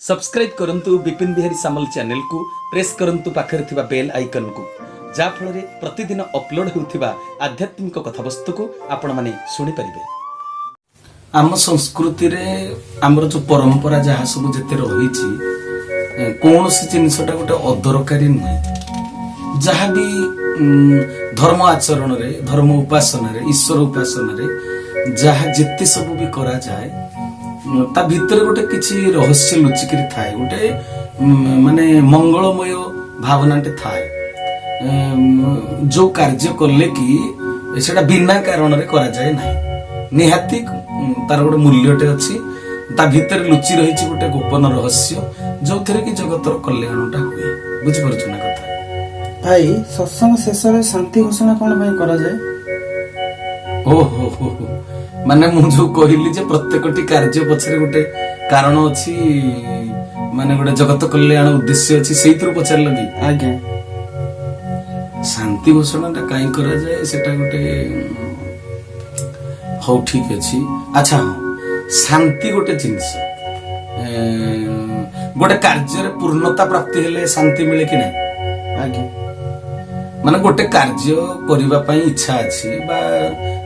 Subscribe करंतु विपिन बिहारी सामल channel को press करंतु पाखरे थिबा बेल आइकन को जा फल रे प्रतिदिन अपलोड होउथिबा आध्यात्मिक कथावस्तु को आपण माने सुनि परिबे। आम संस्कृति रे आमर जो परंपरा जहाँ सब जेते रही कौन सी जिनसटा गोटे अदरकारी नुहे जहाँ भी धर्म आचरण रे धर्म उपासना रे ईश्वर उपासना रे जहाँ जिते सब भी करा जाए ता भितर गोटे किछि रहस्य लुचिकरी थाए गोटे माने मंगलमय भावनाटे थाए जो कार्य करले कि सेटा बिना कारण रे करा जाए नाही निहाती तार गोटे मूल्यटे अछि ता भितर लुचि रही गोटे गोपन रहस्य जो थरे कि जगतर कल्याणटा हुए बुझि परछ ना कथा भाई सत्संग शेष रे शांति घोषणा कोन भाई करा जाए। ओहो माने मु जो कहली जे प्रत्येकटी कार्य पछरे गोटे कारण अछि माने गोटे जगत कल्याण उद्देश्य अछि सेहितर पछर लगी आज्ञा शांति घोषणाटा काई करा जाए सेटा गोटे हो ठीक अछि। अच्छा हो शांति गोटे जिंस गोटे कार्य रे पूर्णता प्राप्ति हेले शांति मिले कि नहीं आज्ञा माने गोटे कार्य करिबा पई इच्छा अछि बा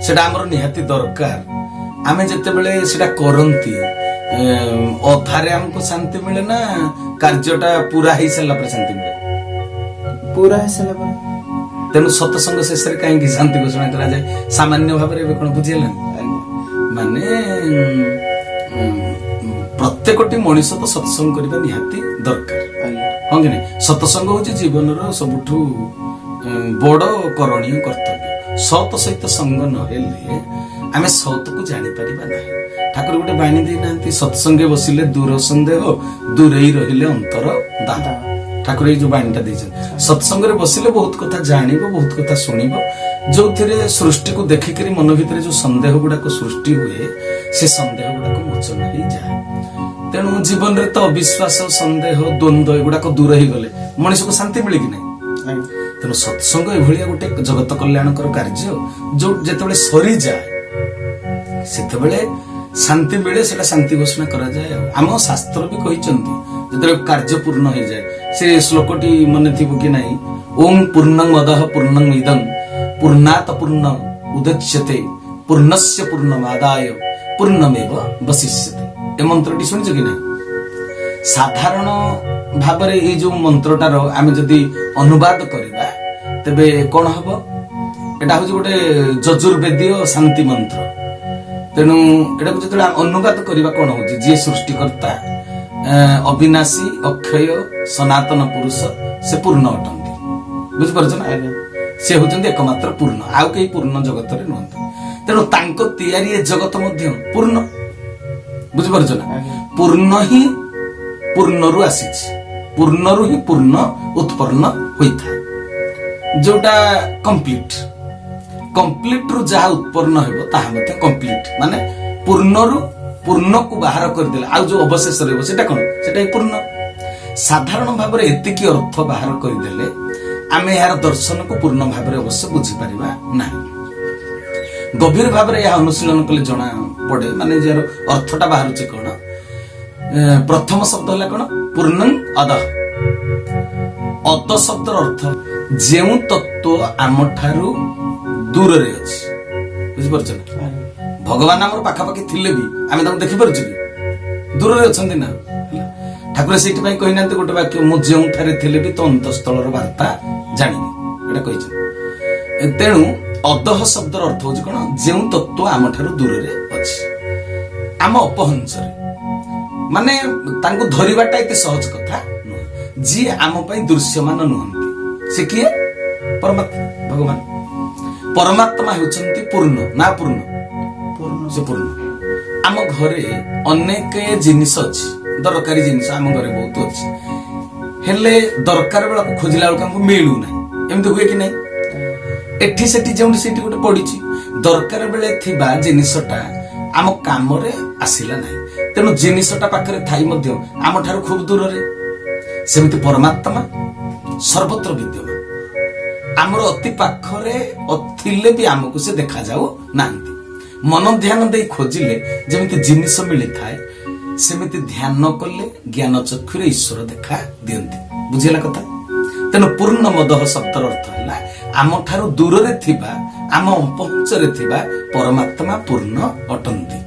सेटा हमर निहाती दरकार आमे जते बेले सेटा करंती अधारे हमको शांति मिले ना कार्यटा पूरा ही सला पर शांति मिले पूरा है सला पर तेनु सत्संग शेष रे काहे कि शांति घोषणा करा जाए सामान्य भाव रे कोन बुझियला माने प्रत्येकटी मनुष्य तो सत्संग करबा निहाती दरकार हां कि नहीं सत्संग होची जीवन रो सबुठु बड़ करणीय कर्तव्य सत सहित संग न हेले आमे सत को जानि परिबा नाही ठाकुर गोटे बाणी दे नांती सत्संगे बसिले दूर संदेह दूरेई रहिले अंतर दाह ठाकुर ए जो बाणीटा देछन सत्संग रे बसिले बहुत कथा जानिबो बहुत कथा सुनिबो जो थिरे सृष्टि को देखि करी मन भितरे जो संदेह गुडा को सृष्टि हुए से संदेह गुडा को मोचन हो जाए तेणु जीवन रे तो अविश्वास संदेह द्वंद्व एगुडा को दूर ही गले मनुष्य को शांति मिले कि नहीं तेणु सत्संग एभलिया गोटे जगत कल्याणकर कार्य जो जेतेबेले सरी जाए सेतेबेले शांति मिले सेटा शांति घोषणा करा जाए आम शास्त्र भी कहिचंती जेतेबेले कार्य पूर्ण हो जाए से श्लोकटी मन थिबो कि नहीं ओम पूर्णं मदः पूर्णं इदं पूर्णात् पूर्ण उदच्यते पूर्णस्य पूर्णमादाय पूर्णमेव वशिष्यते ए मंत्रटी सुनिछ कि नहीं साधारण भाबरे ए जो मंत्रटार आमे जदि अनुवाद करिबा तबे कोन हबो एटा होजे गोटे यजुर्वेदीय शांति मंत्र तेनु एटा को जतला अनुवाद करिबा कोन होजे जे सृष्टिकर्ता अविनाशी अक्षय सनातन पुरुष से पूर्ण अटंती बुझ परछ ना से होचंदी एकमात्र पूर्ण आउ केही पूर्ण जगत रे नहंती तेनु तांको तयारी जगत मध्य पूर्ण बुझ परछ ना पूर्ण ही पूर्णरु आसीछि पूर्णरु ही पूर्ण उत्पन्न होइथा जोटा कंप्लीट रु जहा उत्पन्न हेबो ताहा मते कंप्लीट माने पूर्णरु पूर्ण को बाहर कर देला आ जो अवशेष रहबो सेटा कोन सेटा ही पूर्ण साधारण भाव रे एतिकी अर्थ बाहर कर देले आमे यार दर्शन को पूर्ण भाव रे अवश्य बुझी परिबा नाही गभीर भाव रे या अनुशीलन कले जणा पड़े माने यार अर्थटा बाहर छि कोन प्रथम शब्द हला कोन पूर्णं अदः अद शब्दर अर्थ जेउ तत्व आम ठारू दूर रे अछि बुझि परछ ना भगवान हमर पाखा पाखी थिले भी आमे ताको देखि परछ कि दूर रे अछंती ना ठाकुर सेठी पई कहि नांते गोटे वाक्य मु जेउ थारे थिले भी तो अंतस्थलर वार्ता जानिनी एटा कहिछ तेणु अदह शब्दर अर्थ होछि कोन जेउ तत्व आम ठारू दूर रे अछि आम अपहंस रे माने तांको धरिबाटा एते सहज कथा न जी आम पई दृश्यमान नहंती से किए परमात्मा भगवान परमात्मा होचंती पूर्ण ना पूर्ण से पूर्ण आम घरे अनेक जिनिस अछि दरकारी जिनिस आम घरे बहुत अछि हेले दरकार बेला को खोजिला बेला हमको मिलु नै एमते हुए कि नै एठी सेठी जेउंडी सेठी गोटे पडिछि दरकार बेले थिबा जिनिसटा आम काम रे आसिला नै तेणु जिनिसटा पाखरे थाई मध्य आम ठारू खूब दूर रे सेमिति परमात्मा सर्वत्र विद्यमान आमर अति पाखरे थिले भी आमको से देखा जाऊ नांती मन ध्यान दे खोजिले जेमिति जिनिस मिली थाए ସେମିତି ଧ୍ୟାନ କଲେ ଜ୍ଞାନ ଚକ୍ଷୁରେ ଈଶ୍ୱର ଦେଖା ଦିଅନ୍ତି। ବୁଝିଲା କଥା? ତେଣୁ ପୂର୍ଣ୍ଣ ମଦଃ ଶବ୍ଦର ଅର୍ଥ ହେଲା ଆମଠାରୁ ଦୂରରେ ଥିବା, ଆମ ପଞ୍ଚରେ ଥିବା ପରମାତ୍ମା ପୂର୍ଣ୍ଣ ଅଟନ୍ତି।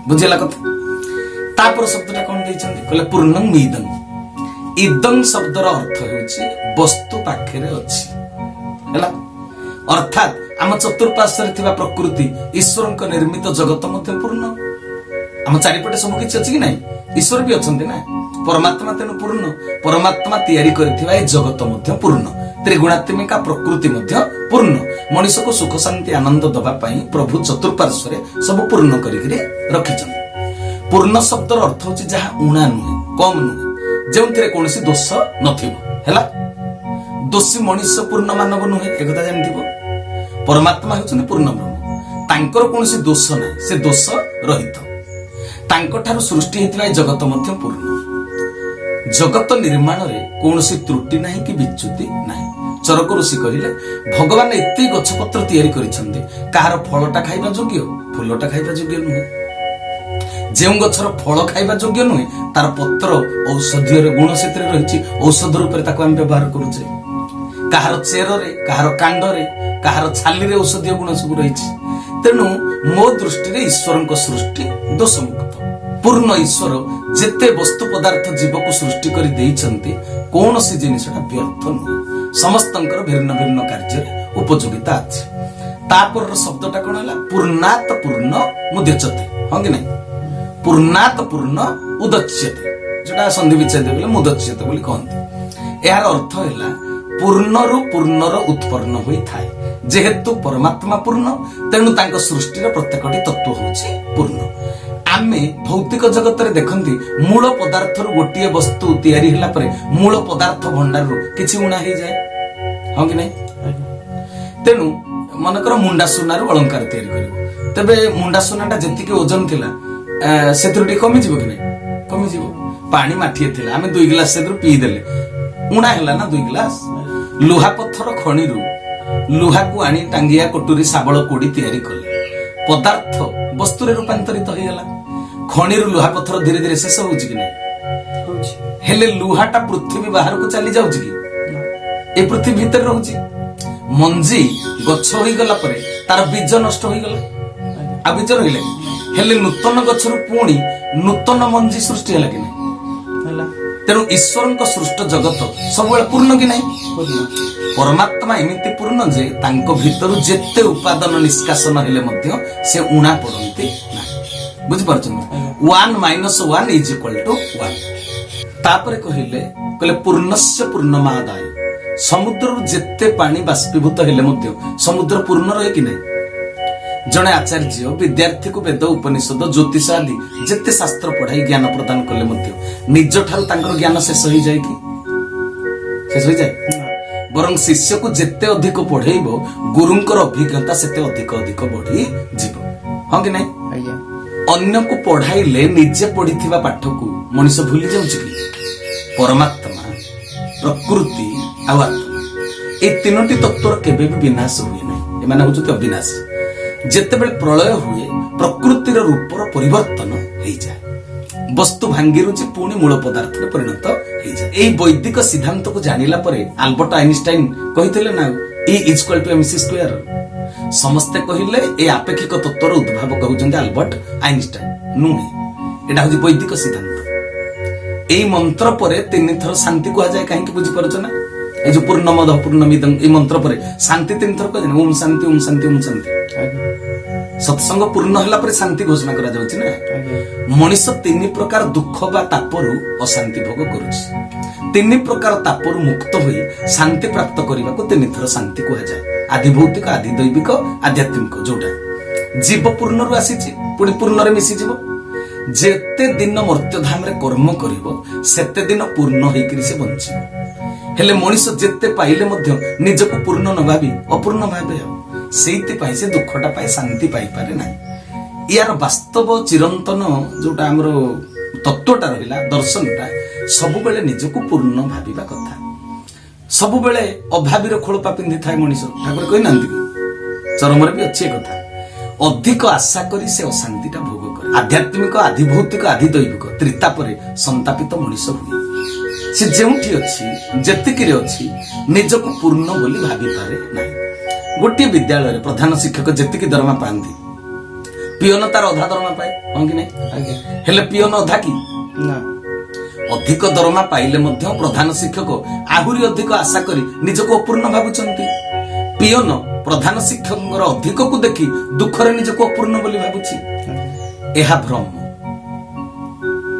ବୁଝିଲା କଥା? ତାପରେ ଶବ୍ଦଟା କଣ ଦେଇଛନ୍ତି କହିଲେ ପୂର୍ଣ୍ଣଂ ଇଦଂ। ଇଦଂ ଶବ୍ଦର ଅର୍ଥ ହେଉଛି ବସ୍ତୁ ପାଖରେ ଅଛି ହେଲା। ଅର୍ଥାତ୍ ଆମ ଚତୁଃପାର୍ଶ୍ୱରେ ଥିବା ପ୍ରକୃତି, ଈଶ୍ୱରଙ୍କ ନିର୍ମିତ ଜଗତ ମଧ୍ୟ ପୂର୍ଣ୍ଣ। ଆମ ଚାରିପଟେ ସବୁ କିଛି ଅଛି କି ନାହିଁ? ଈଶ୍ୱର ବି ଅଛନ୍ତି ନା, ପରମାତ୍ମା ତେଣୁ ପୂର୍ଣ୍ଣ। ପରମାତ୍ମା ତିଆରି କରିଥିବା ଏ ଜଗତ ମଧ୍ୟ ପୂର୍ଣ୍ଣ। ତ୍ରିଗୁଣାତ୍ମିକା ପ୍ରକୃତି ମଧ୍ୟ ପୂର୍ଣ୍ଣ। ମଣିଷକୁ ସୁଖ ଶାନ୍ତି ଆନନ୍ଦ ଦବା ପାଇଁ ପ୍ରଭୁ ଚତୁଃପାର୍ଶ୍ୱରେ ସବୁ ପୂର୍ଣ୍ଣ କରିକି ରଖିଛନ୍ତି। ପୂର୍ଣ୍ଣ ଶବ୍ଦର ଅର୍ଥ ହଉଛି ଯାହା ଉଣା ନୁହେଁ, କମ ନୁହେଁ, ଯେଉଁଥିରେ କୌଣସି ଦୋଷ ନଥିବ ହେଲା। ଦୋଷୀ ମଣିଷ ପୂର୍ଣ୍ଣ ମାନବ ନୁହେଁ, ଏକଥା ଜାଣିଥିବ। ପରମାତ୍ମା ହେଉଛନ୍ତି ପୂର୍ଣ୍ଣ ବ୍ରହ୍ମ, ତାଙ୍କର କୌଣସି ଦୋଷ ନାହିଁ, ସେ ଦୋଷ ରହିତ। ତାଙ୍କ ଠାରୁ ସୃଷ୍ଟି ହେଇଥିବା ଏ ଜଗତ ମଧ୍ୟ ପୂର୍ଣ୍ଣ। ଜଗତ ନିର୍ମାଣରେ କୌଣସି ତ୍ରୁଟି ନାହିଁ କି ବିଚ୍ୟୁତି ନାହିଁ। ଚରକ ଋଷି କହିଲେ ଭଗବାନ ଏତେ ଗଛପତ୍ର ତିଆରି କରିଛନ୍ତି, କାହାର ଫଳଟା ଖାଇବା ଯୋଗ୍ୟ, ଫୁଲଟା ଖାଇବା ଯୋଗ୍ୟ ନୁହେଁ। ଯେଉଁ ଗଛର ଫଳ ଖାଇବା ଯୋଗ୍ୟ ନୁହେଁ, ତାର ପତ୍ର ଔଷଧୀୟ ଗୁଣ ସେଥିରେ ରହିଛି, ଔଷଧ ରୂପରେ ତାକୁ ଆମେ ବ୍ୟବହାର କରୁଛେ। କାହାର ଚେରରେ, କାହାର କାଣ୍ଡରେ, କାହାର ଛାଲିରେ ଔଷଧୀୟ ଗୁଣ ସବୁ ରହିଛି। ତେଣୁ ମୋ ଦୃଷ୍ଟିରେ ଈଶ୍ୱରଙ୍କ ସୃଷ୍ଟି ଦୋଷମୁକ୍ତ। ପୂର୍ଣ୍ଣ ଈଶ୍ୱର ଯେତେ ବସ୍ତୁ ପଦାର୍ଥ ଜୀବକୁ ସୃଷ୍ଟି କରି ଦେଇଛନ୍ତି, କୌଣସି ଜିନିଷଟା ବ୍ୟର୍ଥ ନୁହେଁ। ସମସ୍ତଙ୍କର ଭିନ୍ନ ଭିନ୍ନ କାର୍ଯ୍ୟରେ ଉପଯୋଗିତା ଅଛି। ତାପରର ଶବ୍ଦଟା କଣ ହେଲା? ପୂର୍ଣ୍ଣାତ ପୂର୍ଣ୍ଣ ମୁଦ୍ୟଚତେ। ହଁ କି ନାଇଁ? ପୂର୍ଣ୍ଣାତ ପୂର୍ଣ୍ଣ ଉଦଚ୍ୟତେ, ଯୋଉଟା ସନ୍ଧି ବିଚ୍ଛେଦ ବୋଲେ ମୁଦଚ୍ୟତେ ବୋଲି କହନ୍ତି। ଏହାର ଅର୍ଥ ହେଲା ପୂର୍ଣ୍ଣରୁ ପୂର୍ଣ୍ଣର ଉତ୍ପନ୍ନ ହୋଇଥାଏ। ଯେହେତୁ ପରମାତ୍ମା ପୂର୍ଣ୍ଣ, ତେଣୁ ତାଙ୍କ ସୃଷ୍ଟିର ପ୍ରତ୍ୟେକଟି ତତ୍ଵ ହେଉଛି ପୂର୍ଣ୍ଣ। ଆମେ ଭୌତିକ ଜଗତରେ ଦେଖନ୍ତି ମୂଳ ପଦାର୍ଥରୁ ଗୋଟିଏ ବସ୍ତୁ ତିଆରି ହେଲା ପରେ ମୂଳ ପଦାର୍ଥ ଭଣ୍ଡାରରୁ କିଛି ଉଣା ହେଇଯାଏ, ହଁ କି ନାଇଁ? ତେଣୁ ମନେକର ମୁଣ୍ଡା ସୁନାରୁ ଅଳଙ୍କାର ତିଆରି କରିବ, ତେବେ ମୁଣ୍ଡା ସୁନାଟା ଯେତିକି ଓଜନ ଥିଲା ସେଥିରୁ ଟିକେ କମିଯିବ କି ନାଇଁ? କମିଯିବ। ପାଣି ମାଠିଏ ଥିଲା, ଆମେ 2 ଗ୍ଲାସ ସେଥିରୁ ପିଇଦେଲେ, ଉଣା ହେଲା ନା 2 ଗ୍ଲାସ। ଲୁହା ପଥର ଖଣିରୁ ଲୁହାକୁ ଆଣି ଟାଙ୍ଗିଆ କଟୁରୀ ଶାବଳ କୋଡ଼ି ତିଆରି କଲେ, ପଦାର୍ଥ ବସ୍ତୁରେ ରୂପାନ୍ତରିତ ହେଇଗଲା। ଖଣିରୁ ଲୁହା ପଥର ଧୀରେ ଧୀରେ ଶେଷ ହଉଛି କି ନାହିଁ? ହେଲେ ଲୁହାଟା ପୃଥିବୀ ବାହାରକୁ ଚାଲି ଯାଉଛି କି? ଏ ପୃଥିବୀ ଭିତରେ ରହୁଛି। ମଞ୍ଜି ଗଛ ହୋଇଗଲା ପରେ ତାର ବୀଜ ନଷ୍ଟ ହୋଇଗଲା, ଆଉ ବୀଜ ରହିଲେ, ହେଲେ ନୂତନ ଗଛରୁ ପୁଣି ନୂତନ ମଞ୍ଜି ସୃଷ୍ଟି ହେଲା କି ନାହିଁ? ତେଣୁ ଈଶ୍ୱରଙ୍କ ସୃଷ୍ଟ ଜଗତ ସବୁବେଳେ ପୂର୍ଣ୍ଣ କି ନାହିଁ? ପରମାତ୍ମା ଏମିତି ପୂର୍ଣ୍ଣ ଯେ ତାଙ୍କ ଭିତରୁ ଯେତେ ଉପାଦାନ ନିଷ୍କାସନ ହେଲେ ମଧ୍ୟ ସେ ଉଣା ପଡନ୍ତି ନାହିଁ। ବୁଝିପାରୁଛନ୍ତି? 1 - 1 = 1। ତାପରେ କହିଲେ ପୂର୍ଣ୍ଣସ୍ୟ ପୂର୍ଣ୍ଣମାଦାୟ। ସମୁଦ୍ରରୁ ଯେତେ ପାଣି ବାଷ୍ପୀଭୂତ ହେଲେ ମଧ୍ୟ ସମୁଦ୍ର ପୂର୍ଣ୍ଣ ରହେ କି ନାହିଁ? ଜଣେ ଆଚାର୍ଯ୍ୟ ବିଦ୍ୟାର୍ଥୀକୁ ବେଦ, ଉପନିଷଦ, ଜ୍ୟୋତିଷ ଆଦି ଯେତେ ଶାସ୍ତ୍ର ପଢାଇ ଜ୍ଞାନ ପ୍ରଦାନ କଲେ ମଧ୍ୟ ନିଜ ଠାରୁ ତାଙ୍କର ଜ୍ଞାନ ଶେଷ ହେଇଯାଏ କି? ଶେଷ ହେଇଯାଏ? ବରଂ ଶିଷ୍ୟକୁ ଯେତେ ଅଧିକ ପଢେଇବ, ଗୁରୁଙ୍କର ଅଭିଜ୍ଞତା ସେତେ ଅଧିକ ଅଧିକ ବଢି ଯିବ, ହଁ କି ନାଇଁ? ଅନ୍ୟକୁ ପଢାଇଲେ ନିଜେ ପଢିଥିବା ପାଠକୁ ମଣିଷ ଭୁଲି ଯାଉଛି କି? ପରମାତ୍ମା, ପ୍ରକୃତି ଆଉ ଆତ୍ମା, ଏ ତିନୋଟି ତତ୍ଵର କେବେ ବି ବିନାଶ ହୁଏ ନାହିଁ। ଏମାନେ ହଉଛନ୍ତି ଅବିନାଶୀ। ଯେତେବେଳେ ପ୍ରଳୟ ହୁଏ, ପ୍ରକୃତିର ରୂପର ପରିବର୍ତ୍ତନ ହେଇଯାଏ, ବସ୍ତୁ ଭାଙ୍ଗିରୁଛି ପୁଣି ମୂଳ ପଦାର୍ଥରେ ପରିଣତ ହେଇଯାଏ। ଏଇ ବୈଦିକ ସିଦ୍ଧାନ୍ତକୁ ଜାଣିଲା ପରେ ଆଲବର୍ଟ ଆଇନଷ୍ଟାଇନ କହିଥିଲେ ନା E = mc²। ସମସ୍ତେ କହିଲେ ଏ ଆପେକ୍ଷିକ ତତ୍ଵର ଉଦ୍ଭାବକ ହେଉଛନ୍ତି ଆଲବର୍ଟ ଆଇନଷ୍ଟାଇନ, ନୁହେଁ। ଏଟା ହଉଛି ବୈଦିକ ସିଦ୍ଧାନ୍ତ। ଏଇ ମନ୍ତ୍ର ପରେ 3 ଥର ଶାନ୍ତି କୁହାଯାଏ, କାହିଁକି ବୁଝିପାରୁଛ ନା? এই যে পূর্ণমদ পূর্ণমিদং এই মন্ত্র পরে শান্তি 3 থর কই ওম শান্তি ওম শান্তি ওম শান্তি। সৎসঙ্গ পূর্ণ হলা পরে শান্তি ঘোষণা করা যাଉଛି না। মଣିଷ 3 প্রকার দুঃখ বা তাপরু অশান্তি ভোগ করুଛି। 3 প্রকার তাপরু মুক্ত হই শান্তি প্রাপ্ত করিବାକୁ 3 থর শান্তি কুହା যায়। আদি ভৌতিক, আদি দৈবিক, আধ্যাত্মিক, যোটা জীব পূর্ণরু আসিছি পুଣି পূর্ণরে মিশি ଯିବ। যেতে দিন মর্ত্যধামরে কর্ম করিব সেতে দিন পূর্ণ হইকরি সে বঞ্চিব। ହେଲେ ମଣିଷ ଯେତେ ପାଇଲେ ମଧ୍ୟ ନିଜକୁ ପୂର୍ଣ୍ଣ ନ ଭାବି ଅପୂର୍ଣ୍ଣ ଭାବେ, ସେଇଥିପାଇଁ ସେ ଦୁଃଖଟା ପାଇ ଶାନ୍ତି ପାଇପାରେ ନାହିଁ। ୟାର ବାସ୍ତବ ଚିରନ୍ତନ ଯୋଉଟା ଆମର ତତ୍ଵଟା ରହିଲା, ଦର୍ଶନଟା ସବୁବେଳେ ନିଜକୁ ପୂର୍ଣ୍ଣ ଭାବିବା କଥା। ସବୁବେଳେ ଅଭାବୀର ଖୋଳପା ପିନ୍ଧିଥାଏ ମଣିଷ, ଠାକୁର କହିନାହାନ୍ତି କି? ଚରମରେ ବି ଅଛି ଏ କଥା। ଅଧିକ ଆଶା କରି ସେ ଅଶାନ୍ତିଟା ଭୋଗ କରେ। ଆଧ୍ୟାତ୍ମିକ ଆଧି ଭୌତିକ ଆଧି ଦୈବିକ ତ୍ରିତାପରେ ସନ୍ତାପିତ ମଣିଷ ହୁଏ। ସେ ଯେଉଁଠି ଅଛି ଯେତିକିରେ ଅଛି ନିଜକୁ ପୂର୍ଣ୍ଣ ବୋଲି ଭାବିପାରେ ନାହିଁ। ଗୋଟିଏ ବିଦ୍ୟାଳୟରେ ପ୍ରଧାନ ଶିକ୍ଷକ ଯେତିକି ଦରମା ପାଆନ୍ତି ପିଅନ ତାର ଅଧା ଦରମା ପାଏ, ହଁ କି ନାଇଁ? ଆଜ୍ଞା। ହେଲେ ପିଅନ ଅଧା କି? ନା। ଅଧିକ ଦରମା ପାଇଲେ ମଧ୍ୟ ପ୍ରଧାନ ଶିକ୍ଷକ ଆହୁରି ଅଧିକ ଆଶା କରି ନିଜକୁ ଅପୂର୍ଣ୍ଣ ଭାବୁଛନ୍ତି। ପିଅନ ପ୍ରଧାନ ଶିକ୍ଷକଙ୍କର ଅଧିକକୁ ଦେଖି ଦୁଃଖରେ ନିଜକୁ ଅପୂର୍ଣ୍ଣ ବୋଲି ଭାବୁଛି। ଏହା ଭ୍ରମ,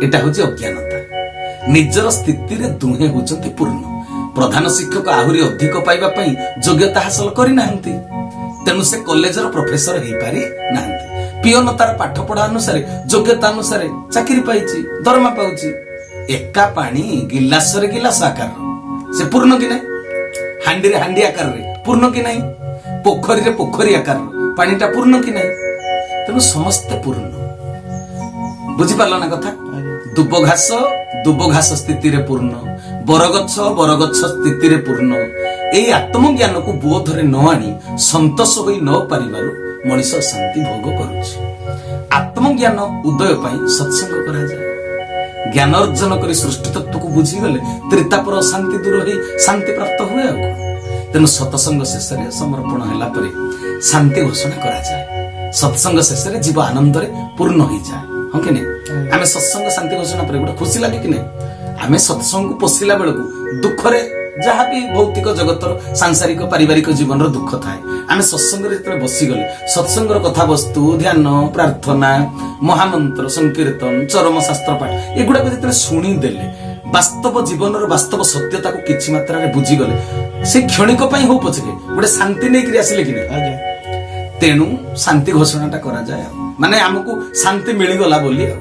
ଏଟା ହଉଛି ଅଜ୍ଞାନତା। ନିଜର ସ୍ଥିତିରେ ଦୁହେଁ ହଉଛନ୍ତି ପୂର୍ଣ୍ଣ। ପ୍ରଧାନ ଶିକ୍ଷକ ଆହୁରି ଅଧିକ ପାଇବା ପାଇଁ ଯୋଗ୍ୟତା ହାସଲ କରିନାହାନ୍ତି, ତେଣୁ ସେ କଲେଜର ପ୍ରଫେସର ହେଇପାରି ନାହାନ୍ତି। ପିଅନ ତାର ପାଠ ପଢା ଅନୁସାରେ ଯୋଗ୍ୟତା ଅନୁସାରେ ଚାକିରି ପାଇଛି, ଦରମା ପାଉଛି। ଏକା ପାଣି ଗିଲାସରେ ଗିଲାସ ଆକାରର, ସେ ପୂର୍ଣ୍ଣ କି ନାହିଁ? ହାଣ୍ଡିରେ ହାଣ୍ଡି ଆକାରରେ ପୂର୍ଣ୍ଣ କି ନାହିଁ? ପୋଖରୀରେ ପୋଖରୀ ଆକାରର ପାଣିଟା ପୂର୍ଣ୍ଣ କି ନାହିଁ? ତେଣୁ ସମସ୍ତେ ପୂର୍ଣ୍ଣ। ବୁଝିପାରିଲ ନା କଥା? ଦୁବ ଘାସ ସ୍ଥିତିରେ ପୂର୍ଣ୍ଣ, ବରଗଛ ବରଗଛ ସ୍ଥିତିରେ ପୂର୍ଣ୍ଣ। ଏଇ ଆତ୍ମଜ୍ଞାନକୁ ବୋଧରେ ନ ଆଣି ସନ୍ତୋଷ ହୋଇ ନ ପାରିବାରୁ ମଣିଷ ଶାନ୍ତି ଭୋଗ କରୁଛି। ଆତ୍ମଜ୍ଞାନ ଉଦୟ ପାଇଁ ସତ୍ସଙ୍ଗ କରାଯାଏ। ଜ୍ଞାନ ଅର୍ଜନ କରି ସୃଷ୍ଟି ତତ୍ତ୍ୱକୁ ବୁଝିଗଲେ ତ୍ରିତାପର ଶାନ୍ତି ଦୂର ହୋଇ ଶାନ୍ତି ପ୍ରାପ୍ତ ହୁଏ। ଆଉ କଣ? ତେଣୁ ସତସଙ୍ଗ ଶେଷରେ ସମର୍ପଣ ହେଲା ପରେ ଶାନ୍ତି ଘୋଷଣା କରାଯାଏ। ସତ୍ସଙ୍ଗ ଶେଷରେ ଜୀବ ଆନନ୍ଦରେ ପୂର୍ଣ୍ଣ ହେଇଯାଏ, ହଁ କି ନାଇଁ? ଆମେ ସତ୍ସଙ୍ଗ ଶାନ୍ତି ଘୋଷଣା ପରେ ଗୋଟେ ଖୁସି ଲାଗେ କି ନାଇଁ? ଆମେ ସତ୍ସଙ୍ଗକୁ ପଶିଲା ବେଳକୁ ଦୁଃଖରେ, ଯାହାବି ଭୌତିକ ଜଗତର ସାଂସାରିକ ପାରିବାରିକ ଜୀବନର ଦୁଃଖ ଥାଏ, ଆମେ ସତ୍ସଙ୍ଗରେ ଯେତେବେଳେ ବସିଗଲେ ସତ୍ସଙ୍ଗର କଥାବସ୍ତୁ, ଧ୍ୟାନ, ପ୍ରାର୍ଥନା, ମହାମନ୍ତ୍ର ସଂକୀର୍ତ୍ତନ, ଚରମ ଶାସ୍ତ୍ର ପାଠ ଏଗୁଡାକୁ ଯେତେବେଳେ ଶୁଣିଦେଲେ, ବାସ୍ତବ ଜୀବନର ବାସ୍ତବ ସତ୍ୟତାକୁ କିଛି ମାତ୍ରାରେ ବୁଝିଗଲେ, ସେ କ୍ଷଣିକ ପାଇଁ ହଉ ପଛକେ ଗୋଟେ ଶାନ୍ତି ନେଇକରି ଆସିଲେ କି ନାଇଁ? ତେଣୁ ଶାନ୍ତି ଘୋଷଣାଟା କରାଯାଏ। ଆଉ ମାନେ ଆମକୁ ଶାନ୍ତି ମିଳିଗଲା ବୋଲି। ଆଉ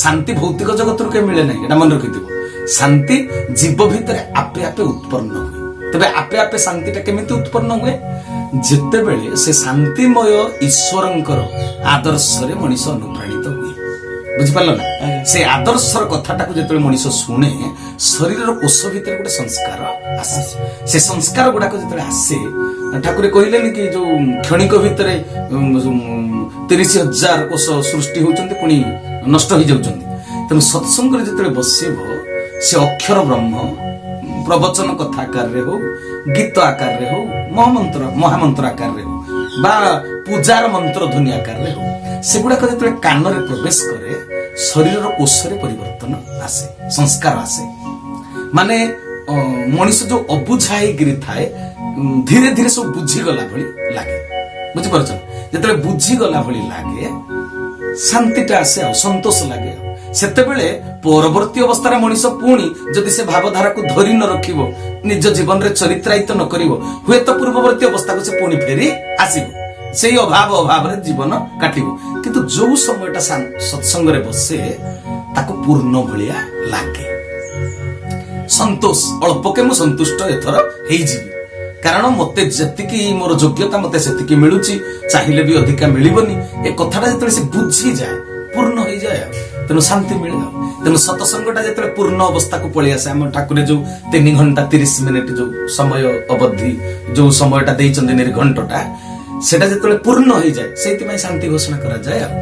ଶାନ୍ତି ଭୌତିକ ଜଗତରୁ କେବେ ମିଳେ ନାହିଁ, ଏଟା ମନେ ରଖିଥିବ। ଶାନ୍ତି ଜୀବ ଭିତରେ ଆପେ ଆପେ ଉତ୍ପନ୍ନ ହୁଏ। ତେବେ ଆପେ ଆପେ ଶାନ୍ତିଟା କେମିତି ଉତ୍ପନ୍ନ ହୁଏ? ଯେତେବେଳେ ସେ ଶାନ୍ତିମୟ ଈଶ୍ୱରଙ୍କର ଆଦର୍ଶରେ ମଣିଷ ଅନୁପ୍ରାଣିତ ହୁଏ। ବୁଝିପାରିଲ ନା? ସେ ଆଦର୍ଶର କଥାଟାକୁ ଯେତେବେଳେ ମଣିଷ ଶୁଣେ, ଶରୀରର କୋଷ ଭିତରେ ଗୋଟେ ସଂସ୍କାର ଆସେ। ସେ ସଂସ୍କାର ଗୁଡାକ ଯେତେବେଳେ ଆସେ, ଠାକୁର କହିଲେନି କି ଯୋଉ କ୍ଷଣିକ ଭିତରେ 30,000 କୋଷ ସୃଷ୍ଟି ହଉଛନ୍ତି ପୁଣି ନଷ୍ଟ ହେଇଯାଉଛନ୍ତି। ତେଣୁ ସତ୍ସଙ୍ଗରେ ଯେତେବେଳେ ବସିବ, ସେ ଅକ୍ଷର ବ୍ରହ୍ମ ପ୍ରବଚନ କଥା ଆକାରରେ ହଉ, ଗୀତ ଆକାରରେ ହଉ, ମହାମନ୍ତ୍ର ଆକାରରେ ହଉ, ବା ପୂଜାର ମନ୍ତ୍ର ଧ୍ୱନି ଆକାରରେ ହଉ, ସେଗୁଡାକ ଯେତେବେଳେ କାନରେ ପ୍ରବେଶ କରେ, ଶରୀରର କୋଷରେ ପରିବର୍ତ୍ତନ ଆସେ, ସଂସ୍କାର ଆସେ। ମାନେ ମଣିଷ ଯୋଉ ଅବୁଝା ହେଇକିରି ଥାଏ, ଧୀରେ ଧୀରେ ସବୁ ବୁଝିଗଲା ଭଳି ଲାଗେ। ବୁଝିପାରୁଛ? ଯେତେବେଳେ ବୁଝିଗଲା ଭଳି ଲାଗେ, ଶାନ୍ତିଟା ଆସେ, ଆଉ ସନ୍ତୋଷ ଲାଗେ। ସେତେବେଳେ ପରବର୍ତ୍ତୀ ଅବସ୍ଥାରେ ମଣିଷ ପୁଣି ଯଦି ସେ ଭାବଧାରାକୁ ଧରି ନ ରଖିବ, ନିଜ ଜୀବନରେ ଚରିତ୍ରାୟିତ ନ କରିବ, ହୁଏତ ପୂର୍ବବର୍ତ୍ତୀ ଅବସ୍ଥାକୁ ସେ ପୁଣି ଫେରି ଆସିବ। ସେଇ ଅଭାବରେ ଜୀବନ କାଟିବ। କିନ୍ତୁ ଯୋଉ ସମୟଟା ସତ୍ସଙ୍ଗରେ ବସେ, ତାକୁ ପୂର୍ଣ୍ଣ ଭଳିଆ ଲାଗେ। ସନ୍ତୋଷ, ଅଳ୍ପକେ ମୁଁ ସନ୍ତୁଷ୍ଟ ଏଥର ହେଇଯିବି, କାରଣ ମତେ ଯେତିକି ମୋର ଯୋଗ୍ୟତା ମତେ ସେତିକି ମିଳୁଛି, ଚାହିଁଲେ ବି ଅଧିକା ମିଳିବନି। ଏ କଥାଟା ଯେତେବେଳେ ସେ ବୁଝିଯାଏ, ପୂର୍ଣ୍ଣ ହେଇଯାଏ, ତେଣୁ ଶାନ୍ତି ମିଳେ। ତେଣୁ ସତସଙ୍ଗଟା ଯେତେବେଳେ ପୂର୍ଣ୍ଣ ଅବସ୍ଥାକୁ ପଳେଇ ଆସେ, ଆମ ଠାକୁର ଯୋଉ 3 ଘଣ୍ଟା 30 ମିନିଟ୍ ଯୋଉ ସମୟ ଅବଧି, ଯୋଉ ସମୟଟା ଦେଇଛନ୍ତି ନିର୍ଘଣ୍ଟଟା, ସେଟା ଯେତେବେଳେ ପୂର୍ଣ୍ଣ ହେଇଯାଏ, ସେଇଥିପାଇଁ ଶାନ୍ତି ଘୋଷଣା କରାଯାଏ। ଆଉ